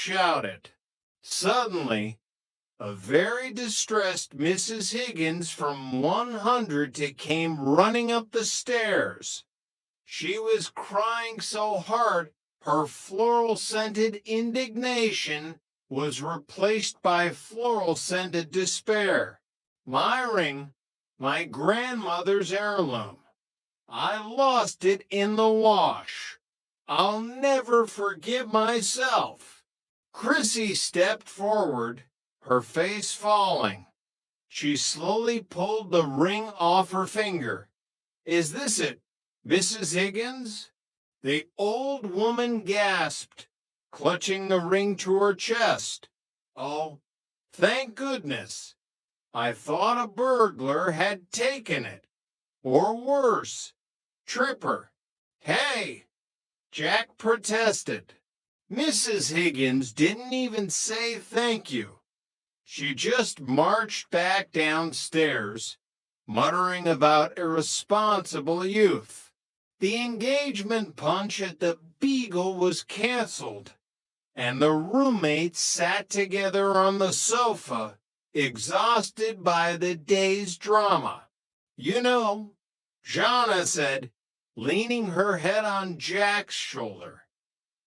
shouted. Suddenly, a very distressed Mrs. Higgins from 100 came running up the stairs. She was crying so hard her floral-scented indignation was replaced by floral-scented despair. My ring, my grandmother's heirloom. I lost it in the wash. I'll never forgive myself. Chrissy stepped forward, her face falling. She slowly pulled the ring off her finger. Is this it, Mrs. Higgins? The old woman gasped, clutching the ring to her chest. Oh, thank goodness. I thought a burglar had taken it. Or worse, Tripper. Hey! Jack protested. Mrs. Higgins didn't even say thank you. She just marched back downstairs, muttering about irresponsible youth. The engagement punch at the Beagle was canceled, and the roommates sat together on the sofa, exhausted by the day's drama. You know, Jana said, leaning her head on Jack's shoulder,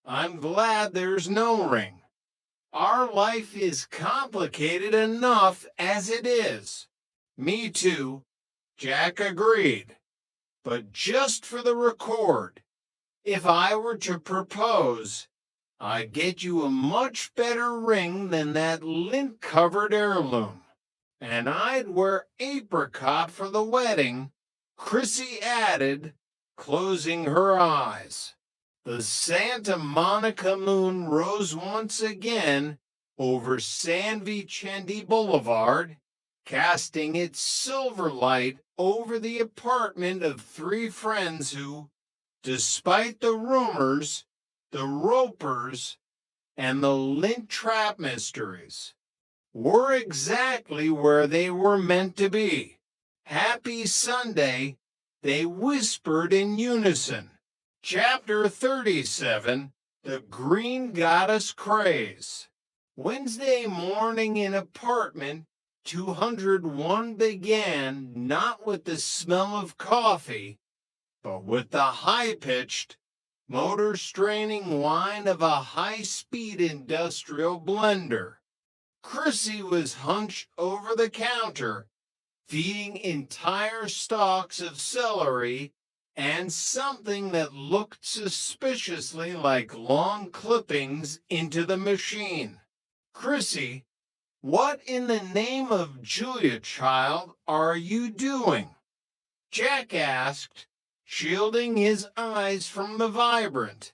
I'm glad there's no ring. Our life is complicated enough as it is. Me too, Jack agreed. But just for the record, if I were to propose, I'd get you a much better ring than that lint-covered heirloom. And I'd wear apricot for the wedding, Chrissy added, closing her eyes. The Santa Monica moon rose once again over San Vicente Boulevard, casting its silver light over the apartment of three friends who, despite the rumors, the Ropers, and the lint trap mysteries, were exactly where they were meant to be. Happy Sunday, they whispered in unison. Chapter 37, The Green Goddess Craze. Wednesday morning in apartment 201 began not with the smell of coffee, but with the high-pitched, motor-straining whine of a high-speed industrial blender. Chrissy was hunched over the counter, feeding entire stalks of celery and something that looked suspiciously like long clippings into the machine. Chrissy, what in the name of Julia, child, are you doing? Jack asked, shielding his eyes from the vibrant,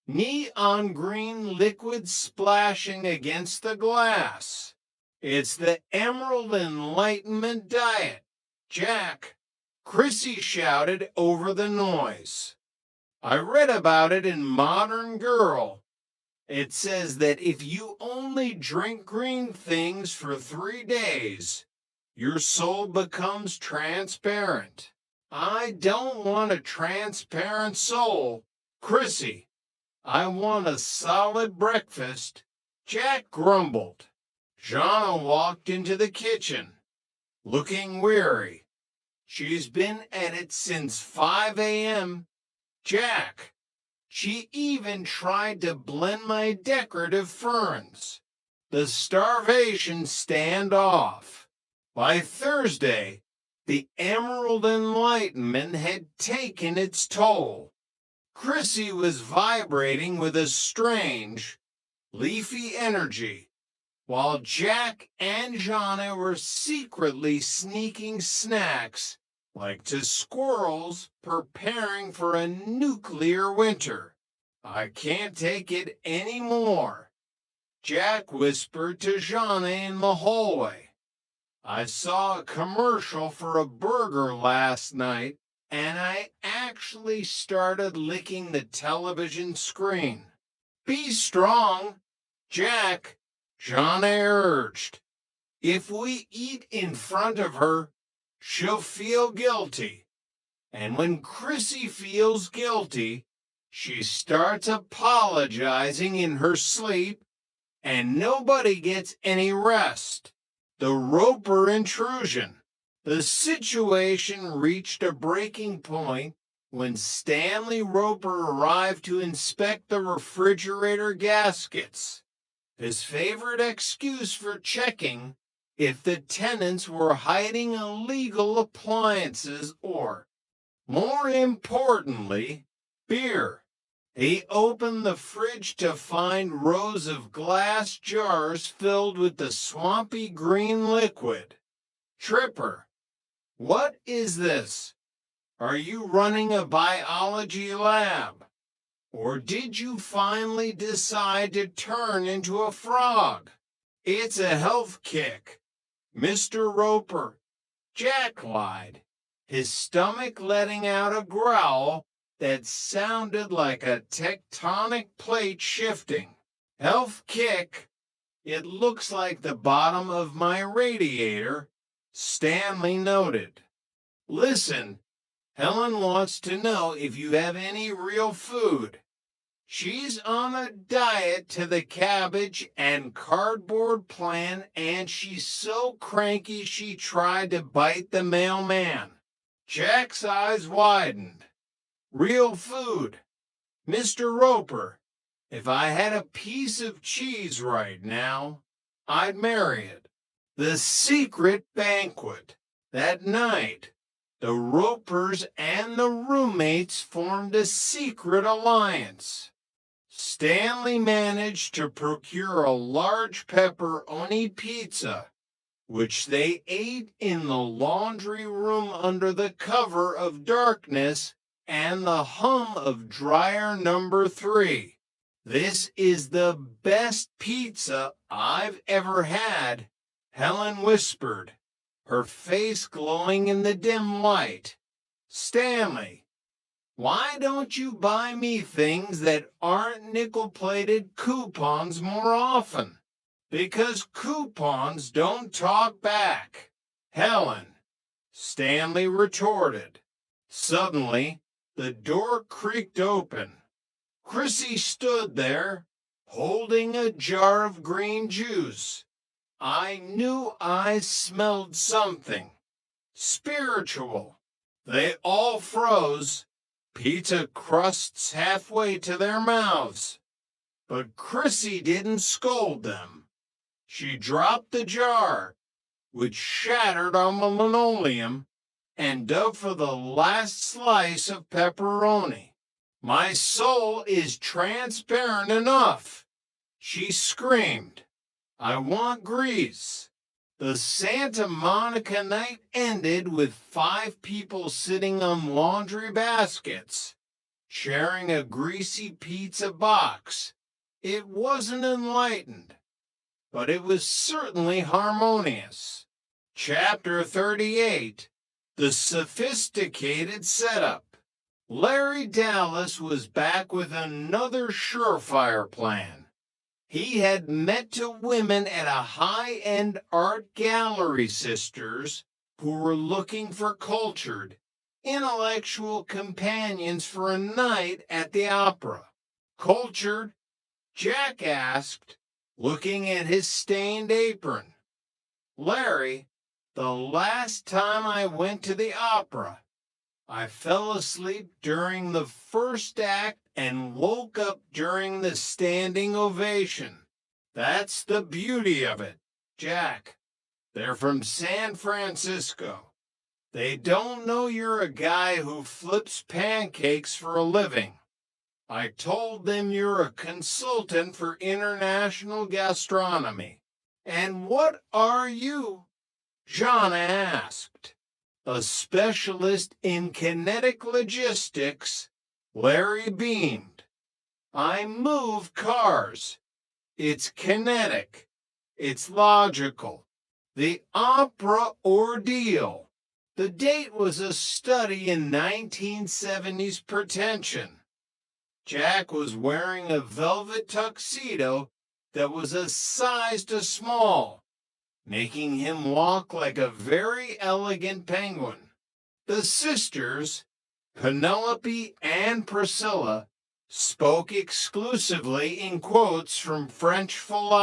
neon green liquid splashing against the glass. It's the Emerald Enlightenment Diet, Jack, Chrissy shouted over the noise. I read about it in Modern Girl. It says that if you only drink green things for 3 days, your soul becomes transparent. I don't want a transparent soul, Chrissy. I want a solid breakfast, Jack grumbled. Jana walked into the kitchen, looking weary. She's been at it since 5 a.m., Jack. She even tried to blend my decorative ferns. The starvation standoff. By Thursday, the Emerald Enlightenment had taken its toll. Chrissy was vibrating with a strange, leafy energy, while Jack and Jana were secretly sneaking snacks like to squirrels preparing for a nuclear winter. I can't take it anymore, Jack whispered to Jana in the hallway. I saw a commercial for a burger last night, and I actually started licking the television screen. Be strong, Jack, Jana urged. If we eat in front of her, she'll feel guilty. And when Chrissy feels guilty, she starts apologizing in her sleep and nobody gets any rest. The Roper intrusion. The situation reached a breaking point when Stanley Roper arrived to inspect the refrigerator gaskets. His favorite excuse for checking if the tenants were hiding illegal appliances or, more importantly, beer. He opened the fridge to find rows of glass jars filled with the swampy green liquid. Tripper, what is this? Are you running a biology lab? Or did you finally decide to turn into a frog? It's a health kick. Mr. Roper, Jack lied, his stomach letting out a growl that sounded like a tectonic plate shifting. Health kick? It looks like the bottom of my radiator, Stanley noted. Listen, Helen wants to know if you have any real food. She's on a diet to the cabbage and cardboard plan, and she's so cranky she tried to bite the mailman. Jack's eyes widened. Real food. Mr. Roper, if I had a piece of cheese right now, I'd marry it. The secret banquet. That night, the Ropers and the roommates formed a secret alliance. Stanley managed to procure a large pepperoni pizza, which they ate in the laundry room under the cover of darkness and the hum of dryer number 3. This is the best pizza I've ever had, Helen whispered, her face glowing in the dim light. Stanley, why don't you buy me things that aren't nickel-plated coupons more often? Because coupons don't talk back. Helen, Stanley retorted. Suddenly, the door creaked open. Chrissy stood there, holding a jar of green juice. I knew I smelled something spiritual. They all froze, pizza crusts halfway to their mouths. But Chrissy didn't scold them. She dropped the jar, which shattered on the linoleum, and dug for the last slice of pepperoni. My soul is transparent enough, she screamed. I want grease. The Santa Monica night ended with 5 people sitting on laundry baskets, sharing a greasy pizza box. It wasn't enlightened, but it was certainly harmonious. Chapter 38, The Sophisticated Setup. Larry Dallas was back with another surefire plan. He had met 2 women at a high-end art gallery sisters who were looking for cultured, intellectual companions for a night at the opera. Cultured? Jack asked, looking at his stained apron. Larry, the last time I went to the opera, I fell asleep during the first act and woke up during the standing ovation. That's the beauty of it, Jack. They're from San Francisco. They don't know you're a guy who flips pancakes for a living. I told them you're a consultant for international gastronomy. And what are you? John asked. A specialist in kinetic logistics, Larry beamed. I move cars. It's kinetic. It's logical. The opera ordeal. The date was a study in 1970s pretension. Jack was wearing a velvet tuxedo that was a size too small, making him walk like a very elegant penguin. The sisters, Penelope and Priscilla, spoke exclusively in quotes from French philosophy.